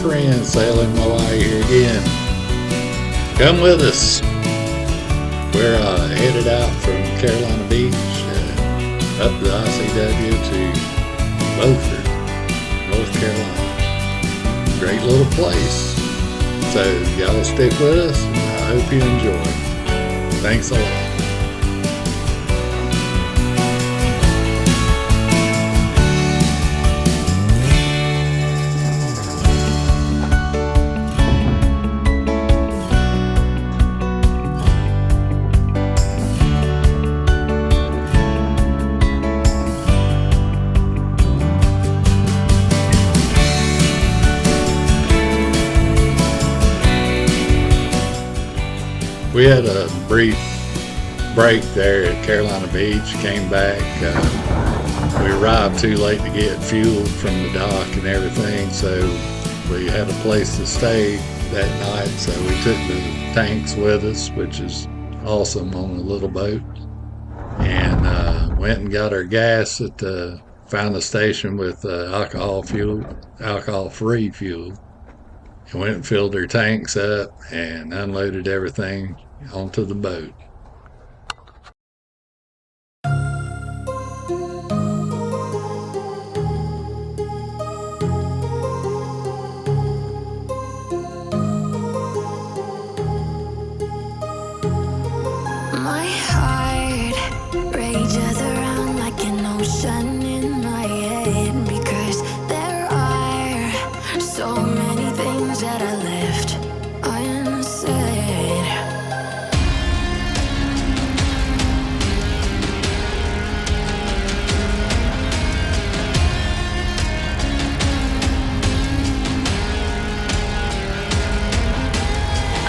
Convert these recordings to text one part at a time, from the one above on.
friends sailing Moai here again. Come with us. We're headed out from Carolina Beach up the ICW to Beaufort, North Carolina. Great little place. So y'all stick with us, and I hope you enjoy. Thanks a lot. We had a brief break there at Carolina Beach, came back. We arrived too late to get fuel from the dock and everything, so we had a place to stay that night. So we took the tanks with us, which is awesome on a little boat, and went and got our gas at found a station with alcohol-free fuel. And went and filled their tanks up and unloaded everything onto the boat. My heart rages around like an ocean in my head, because there are so many things that I left unsaid.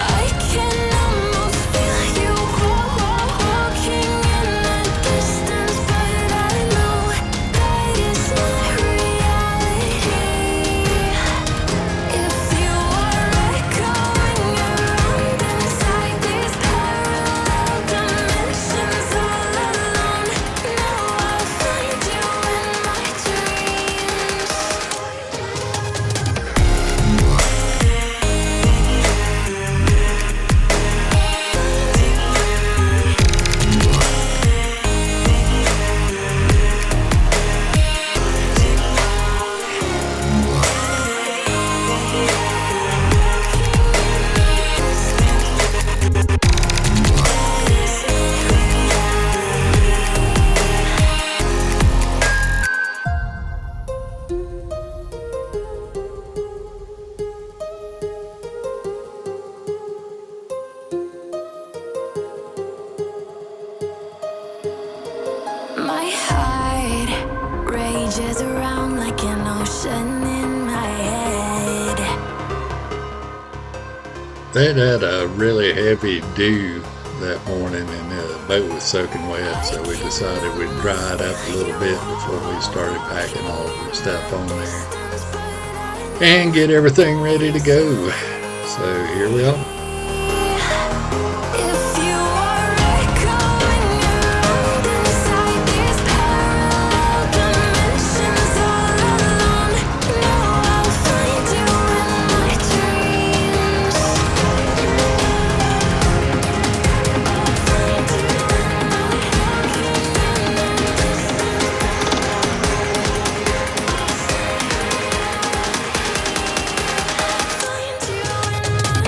I can almost feel you walking in the distance, but I know that is not reality. If you are echoing around inside these parallel dimensions all alone, now I'll find you in my dreams. My heart rages around like an ocean in my head. They had a really heavy dew that morning, and the boat was soaking wet, so we decided we'd dry it up a little bit before we started packing all of our stuff on there and get everything ready to go. So here we are. If you are echoing around inside these parallel dimensions all alone, now I'll find you in my dreams. I'll find you in my find you in my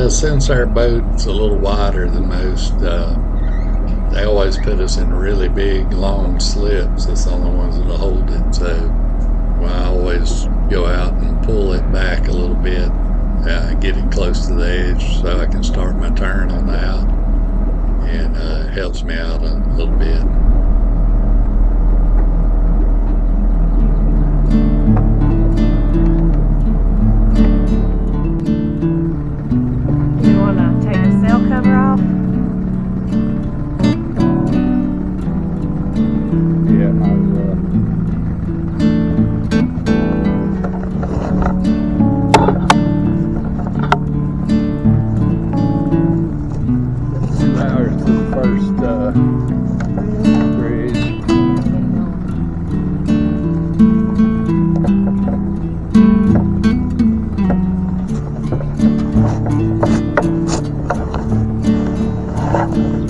Yeah, since our boat's a little wider than most, they always put us in really big, long slips. That's the only ones that'll hold it. So I always go out and pull it back a little bit, get it close to the edge so I can start my turn on the out, and it helps me out a little bit. You want to take the sail cover off? Yeah, might as well. 2 hours to the first bridge.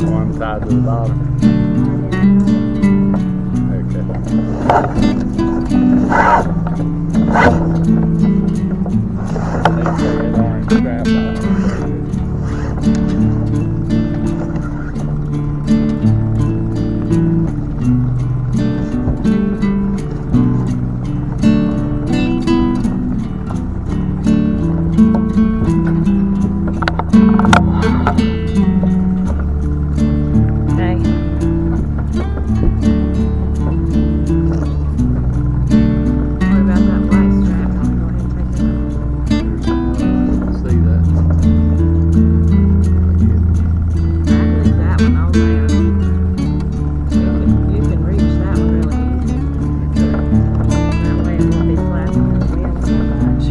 One side to the bottom. Okay. What about that white strap? I'll go ahead and take it off. See that? I can leave that one on there. You can reach that one really easy. That way it won't be flapping in the wind so much.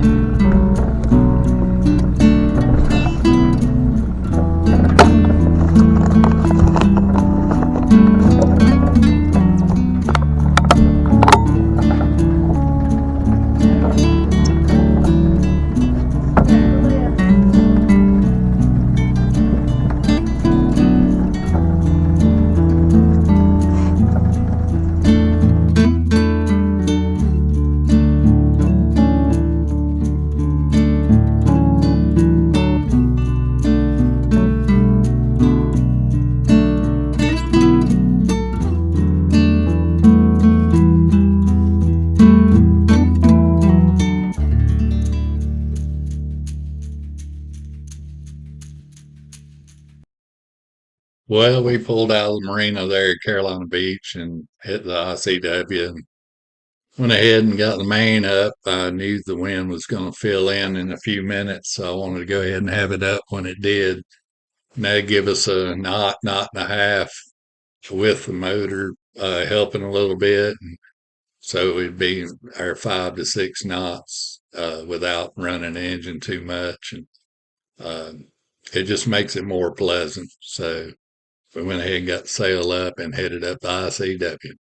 Well, we pulled out of the marina there at Carolina Beach and hit the ICW and went ahead and got the main up. I knew the wind was going to fill in a few minutes, so I wanted to go ahead and have it up when it did. And that'd give us a knot and a half with the motor helping a little bit. And so it'd be our 5 to 6 knots without running the engine too much. And it just makes it more pleasant. So we went ahead and got the sail up and headed up the ICW.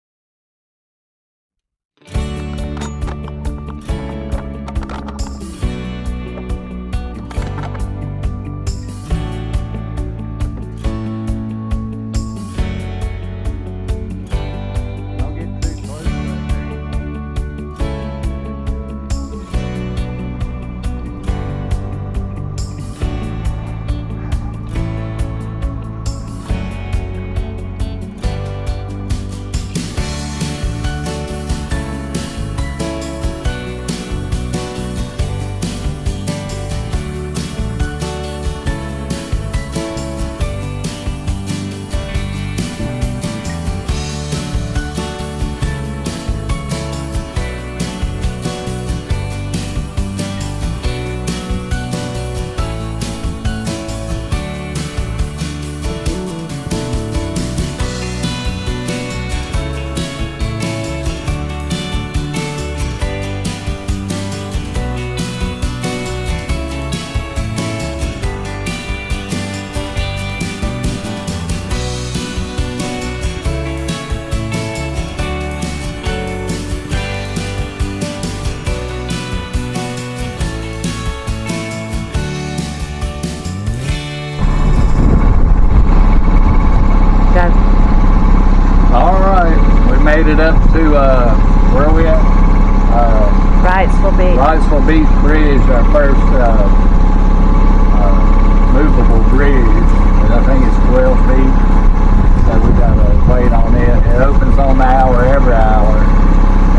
Don't get too close to that thing. made it up to, where are we at? Wrightsville Beach. Wrightsville Beach Bridge, our first movable bridge, and I think it's 12 feet. So we gotta wait on it. It opens on the hour every hour,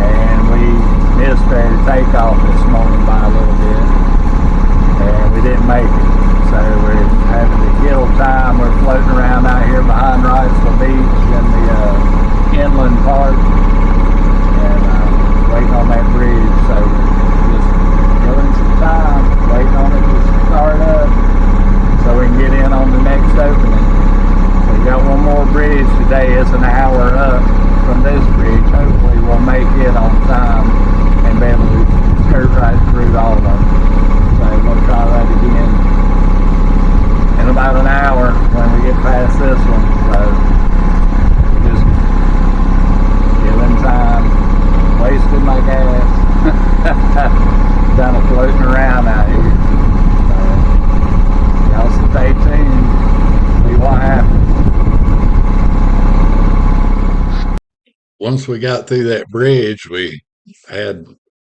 and we missed our takeoff this morning by a little bit, and we didn't make it. So we're having to kill time. We're floating around out here behind Wrightsville Beach in the inland part, and waiting on that bridge. So we're just killing some time, waiting on it to start up, so we can get in on the next opening. We got one more bridge today. It's an hour up from this bridge. Hopefully we'll make it on time and be able to skirt right through all of them. So we'll try that again in about an hour when we get past this one. So just killing time, wasting my gas, kind of floating around out here. So y'all stay tuned, see what happens. Once we got through that bridge, we had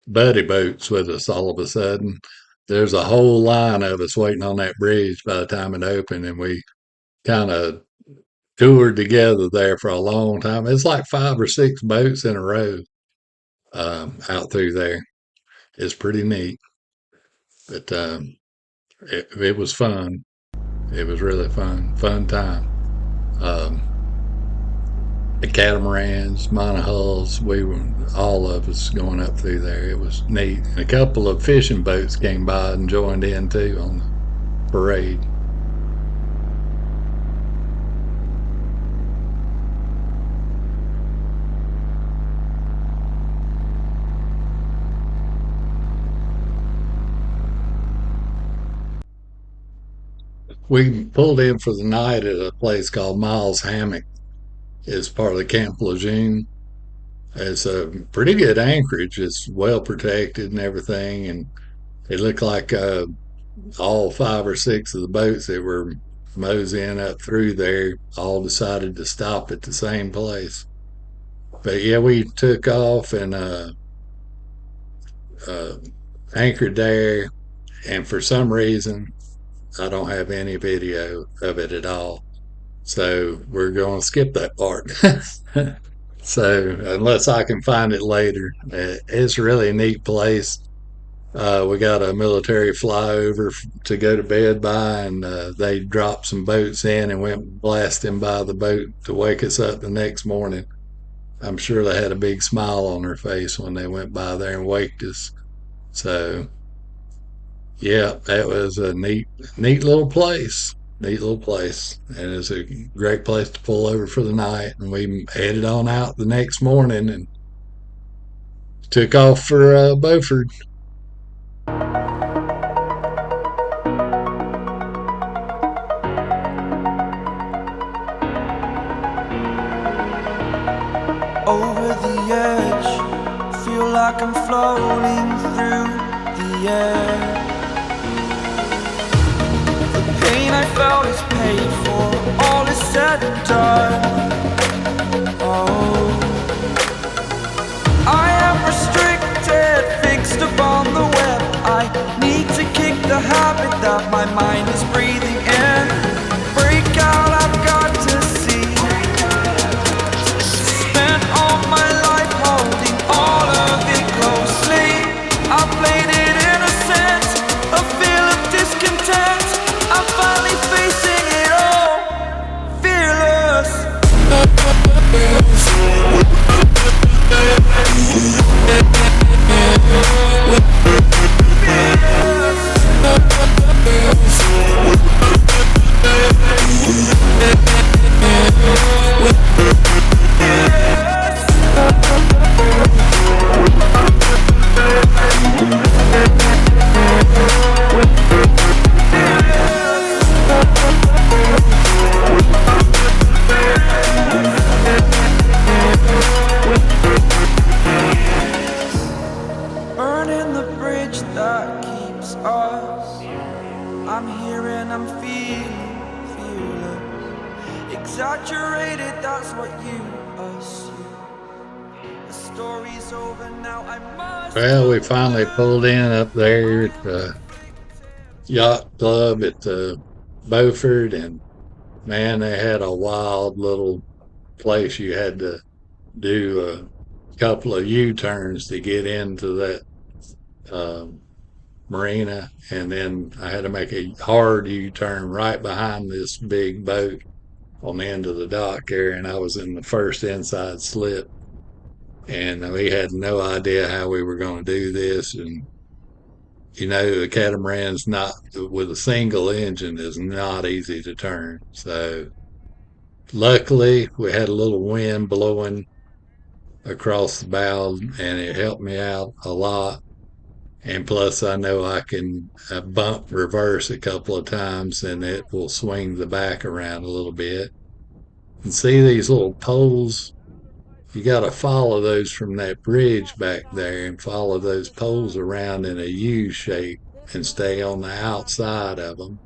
buddy boats with us all of a sudden. There's a whole line of us waiting on that bridge by the time it opened, and we kind of toured together there for a long time. It's like 5 or 6 boats in a row out through there. It's pretty neat, but it was fun. It was really fun time. Um, the catamarans, monohulls, we were all of us going up through there. It was neat. And a couple of fishing boats came by and joined in too on the parade. We pulled in for the night at a place called Miles Hammock. It's part of the Camp Lejeune. It's a pretty good anchorage. It's well protected and everything, and it looked like all 5 or 6 of the boats that were moseying up through there all decided to stop at the same place. But yeah, we took off and uh, anchored there, and for some reason, I don't have any video of it at all. So we're going to skip that part. So unless I can find it later, it's really a neat place. We got a military flyover to go to bed by, and they dropped some boats in and went blasting by the boat to wake us up the next morning. I'm sure they had a big smile on their face when they went by there and waked us. So yeah, that was a neat little place. Neat little place. And it's a great place to pull over for the night. And we headed on out the next morning and took off for Beaufort. Over the edge, feel like I'm floating through the air. The pain I felt is paid for, all is said and done. Oh, I am restricted, fixed upon the web. I need to kick the habit that my mind is breathing in. Break out, I've got to see. Spent all my life holding all of it closely. I played it innocent, a feel of discontent. I'm finally facing it all, fearless. Burning the bridge that keeps us. I'm here and I'm feeling fearless. Exaggerated, that's what you assume. The story's over now, I must. Well, we finally pulled in up there at the yacht club at the Beaufort, and man, they had a wild little place. You had to do a couple of U-turns to get into that um, marina, and then I had to make a hard U-turn right behind this big boat on the end of the dock there, and I was in the first inside slip, and we had no idea how we were going to do this. And the catamaran's not with a single engine is not easy to turn. So luckily, we had a little wind blowing across the bow, and it helped me out a lot. And plus, I know I can bump reverse a couple of times, and it will swing the back around a little bit. And see these little poles? You got to follow those from that bridge back there and follow those poles around in a U shape and stay on the outside of them.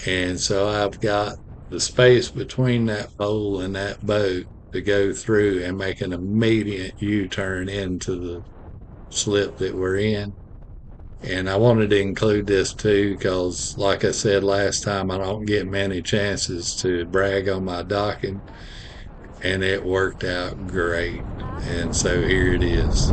And so I've got the space between that pole and that boat to go through and make an immediate U-turn into the slip that we're in. And I wanted to include this too because, like I said last time, I don't get many chances to brag on my docking, and it worked out great. And so here it is.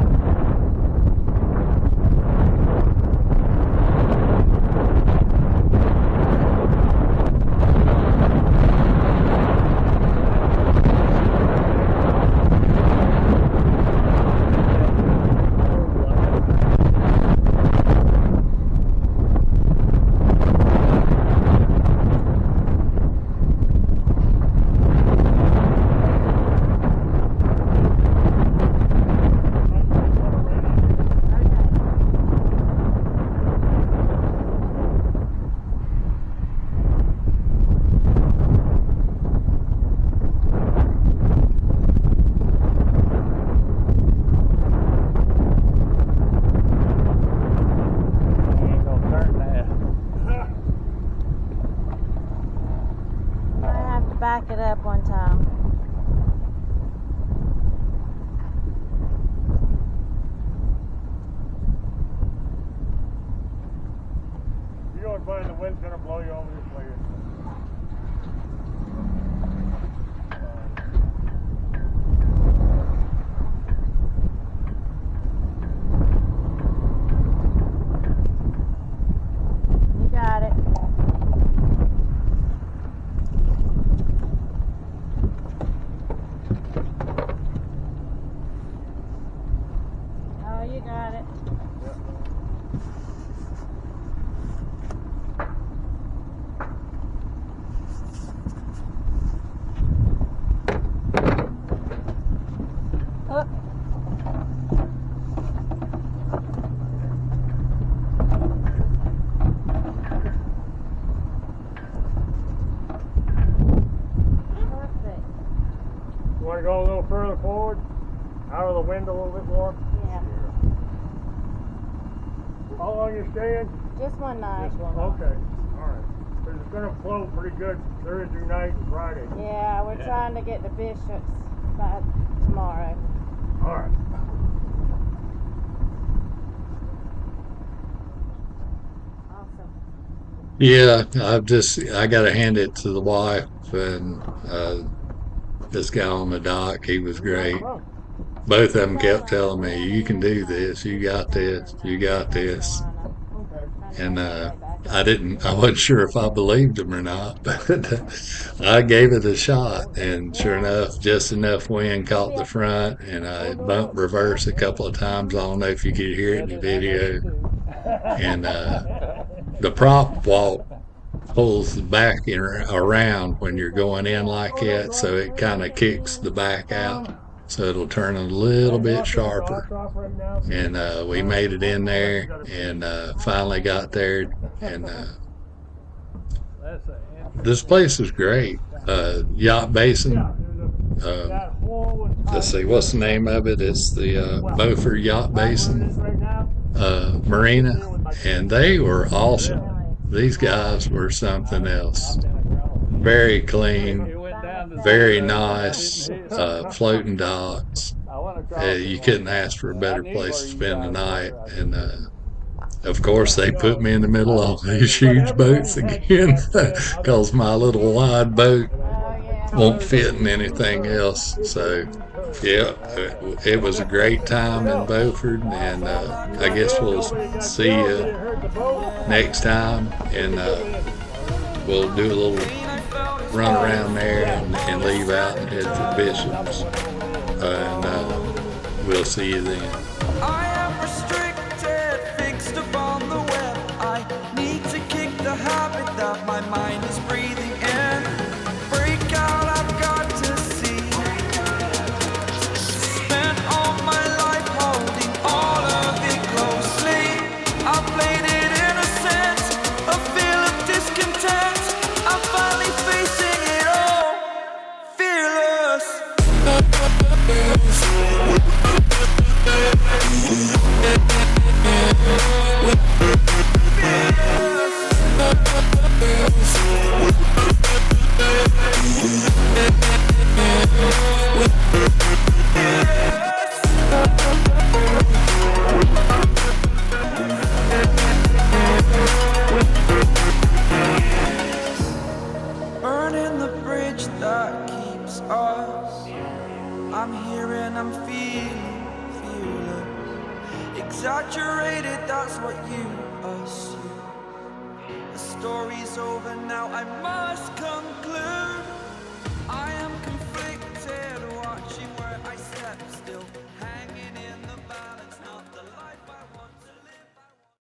Back it up one time. You don't find the wind's gonna blow you over this way. You got it. You got it. Up. Perfect. You want to go a little further forward? Out of the wind a little bit more? Yeah. How long you staying? Just one night. Okay, alright. Because it's going to flow pretty good Thursday night and Friday. Yeah, we're trying to get the bishops by tomorrow. Alright. Awesome. Yeah, I got to hand it to the wife and this guy on the dock. He was great. Both of them kept telling me, "You can do this. You got this. You got this." And I wasn't sure if I believed him or not, but I gave it a shot. And sure enough, just enough wind caught the front, and I bumped reverse a couple of times. I don't know if you could hear it in the video. And the prop walk pulls the back around when you're going in like that, so it kind of kicks the back out. So it'll turn a little bit sharper. And we made it in there and finally got there. And this place is great. Yacht Basin. Let's see, what's the name of it? It's the Beaufort Yacht Basin Marina. And they were awesome. These guys were something else. Very clean. Very nice, floating docks. You couldn't ask for a better place to spend the night. And of course, they put me in the middle of these huge boats again because my little wide boat won't fit in anything else. So, yeah, it was a great time in Beaufort, and I guess we'll see you next time, and we'll do a little run around there and leave out and head for Bishop's, and we'll see you then. I am restricted, fixed upon the web. I need to kick the habit that my mind is breathing in. Break out, I've got to see. Spent all my life holding all of it closely. I played it innocent, a feel of discontent. I'm finally facing it all, fearless. Burning the bridge that keeps us. I'm here and I'm feeling fearless. Exaggerated, that's what you assume. The story's over now, I must conclude.